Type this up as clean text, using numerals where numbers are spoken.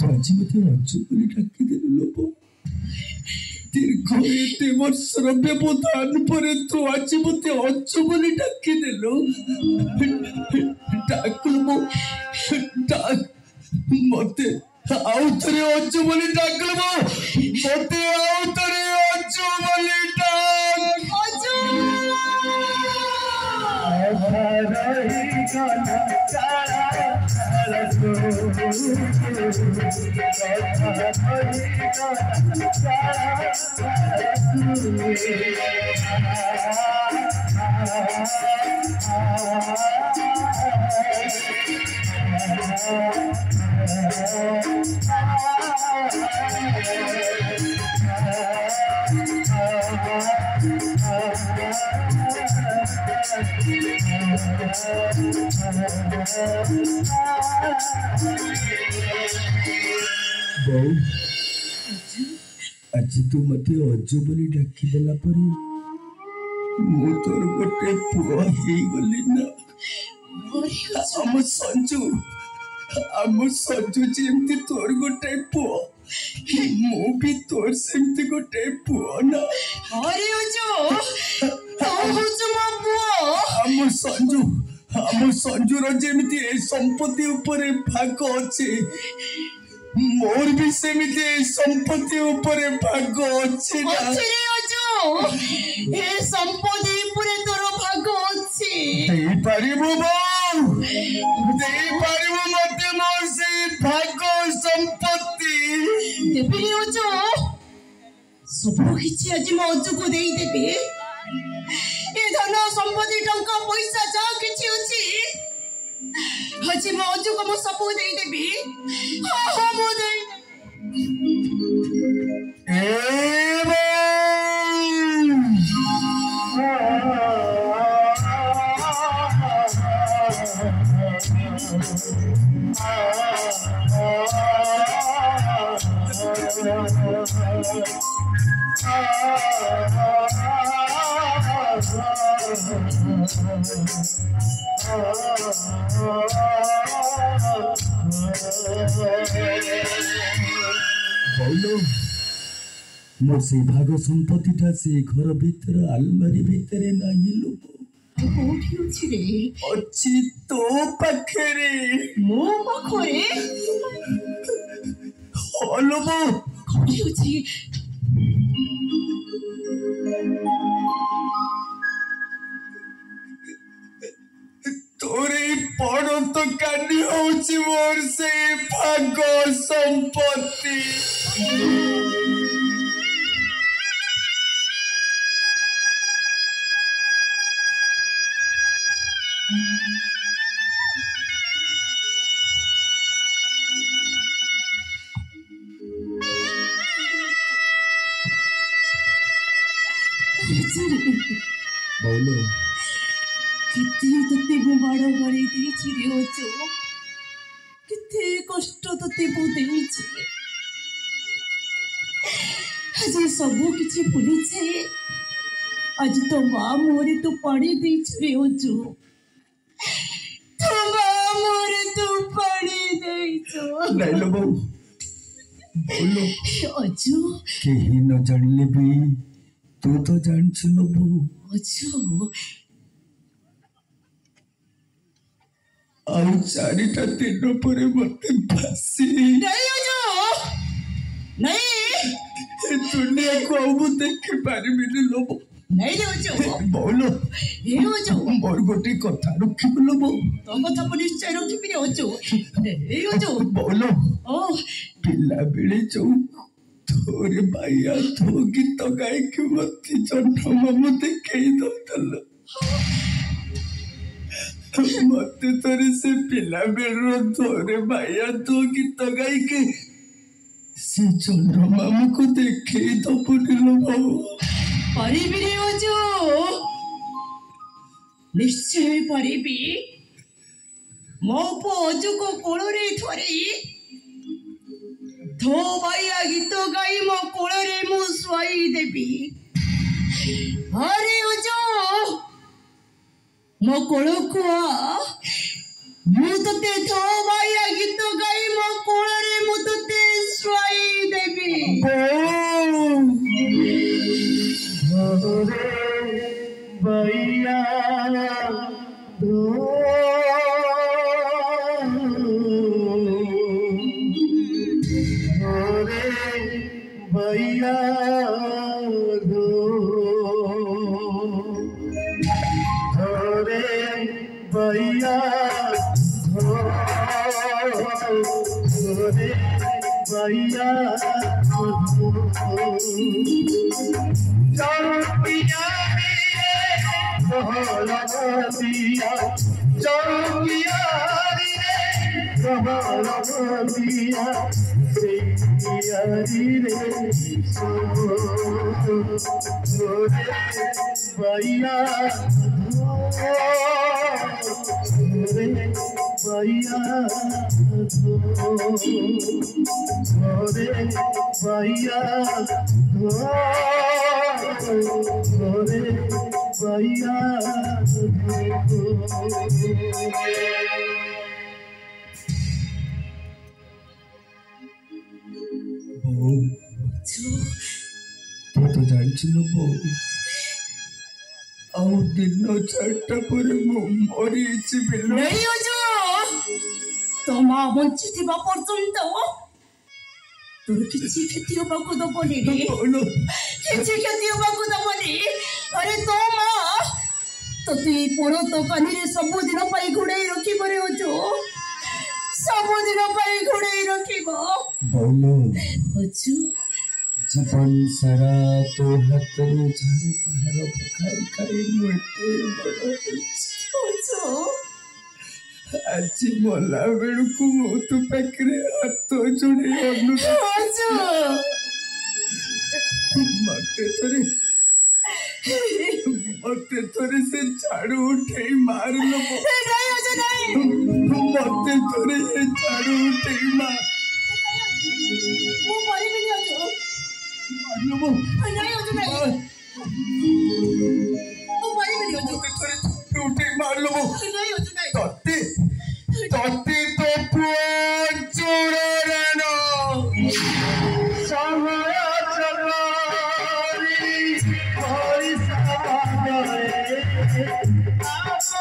आज मत अचुपली डाकिदेलु लोप दीर्घ एत वर्षर व्यवधान पर तू आज मत अचुपली डाकिदेलु डाकलु डाक मत आउ थरे अचुपली डाकलु मत आउ थरे अचुपली डाक बहु आज तू मत अजु बोली डाकिदेला परी मु तोर गोटे पुआ हे गली ना आम संजू जेमती तोर गोटे पुआ मु भी तोर सेमती गोटे पुआ ना अरे ओजो तो होच मो पुआ आम संजूर जेमती ए संपत्ति ऊपर भाग अच्छे मोर भी सेमती संपत्ति ऊपर भाग अच्छे ना अच्छे रे ओजो ए संपत्ति ऊपर तोर भाग अच्छे देई पारिबो मते मोर से भाग संपत्ति देबी रे ओजो सब किछि आज मो ओजो को देई देबी ए धन संपत्ति टंका पैसा जा किछि अछि आज मो ओजो को मो सब देई देबी हां मो देई मोर से भाग संपत्तिटा से घर भीतर आलमारी भीतर नहीं लोग कोठी अछि रे अच्छी तो पाखरे मो पाखरे हलो बो कोठी अछि तोरे पड़ो तो कानी होची मोर से भाग संपत्ति बोलो कितने मो बाड़ गड़े रे ओजो कितने कष्ट ते मु देछि आज सब किछि भूली छे आज तो माँ मोरे तो पानी देछि रे ओजो तो माँ मोरे तो पानी देछो नहीं लो बहू बोलो ओजो केही न जानिले भी तू तो जानछु लो बहू ओजो आउ चारिटा दिन पर मते फांसी नहीं ओजो नहीं दुनिया को अब देख पारिबिनी लो नहीं रे ओजो बोलो ए ओजो मोर गोटे कथा रखिब लो बहू तो कथा पर निश्चय रखिबि रे ओजो ए ओजो बोलो ओ पिला बेले जो तोरे भाइया तो गीत गाई के मत चंड मामू देखई दतल मत तोरे से पिला बेलो तोरे भाइया तो गीत गाई के से चंड मामू को देखई तो पुनिलो बाबू पारिबी अजू निश्चय पारिबी मो पो अजू को कोଳରେ धरी धो बाइया गीत गाई मो कोଳରେ मु सुआई देबी अरे अजू मो कोळକୁ ମୁଁ ତତେ ଧୋ ବାଇଆ ଗୀତ ଗାଇ ମୋ କୋଳରେ ମୁଁ ତତେ ଶୁଆଇ ଦେବି ଧୋରେ ବାଇଆ ଧୋ ଧୋରେ ବାଇଆ ଧୋ धोरे भैया धोरे भैया चौकिया दिया चौकिया दिया भैया भैया भैया भैया तू तो जानची न ଆଉ ଦିନ 4ଟା ପରେ ମୁଁ ମରିଯାଇଛି ବିଲ नहीं अजू तो माँ बଞ୍ଚିଥିବା ପର୍ଯ୍ୟନ୍ତ ତୋର କିଛି କ୍ଷତି ହେବାକୁ ଦବନି ରେ କିଛି କ୍ଷତି ହେବାକୁ ଦବନି अरे तो माँ ତତେ ପର ତ କାନିରେ ସବୁଦିନ ପାଇଁ ଘୋଡ଼େଇ ରଖିବ ରେ ଅଜୁ ସବୁଦିନ ପାଇଁ ଘୋଡ଼େଇ ରଖିବ ବୋलो ଅଜୁ जीवन सारा तो हाथरू झाड़ू पहाड़ पखाई खाई मुझे बड़ा अजू आज मला बेलू को तू पाखे हाथ जोड़े अजू मते थोड़े से झाड़ू उठे मार लो नहीं अजू नहीं मते थोड़े से झाड़ू उठे मार ମୁଁ ପରିବିନି ଅଜୁ मार लो नहीं अजू नहीं ମୁଁ ପରିବିନି ଅଜୁ मते थोड़े झाड़ू उठे मार लो नहीं अजू नहीं तोते तोते तो पुचुरो रानो समय चलारी होई सागरे आपना पाला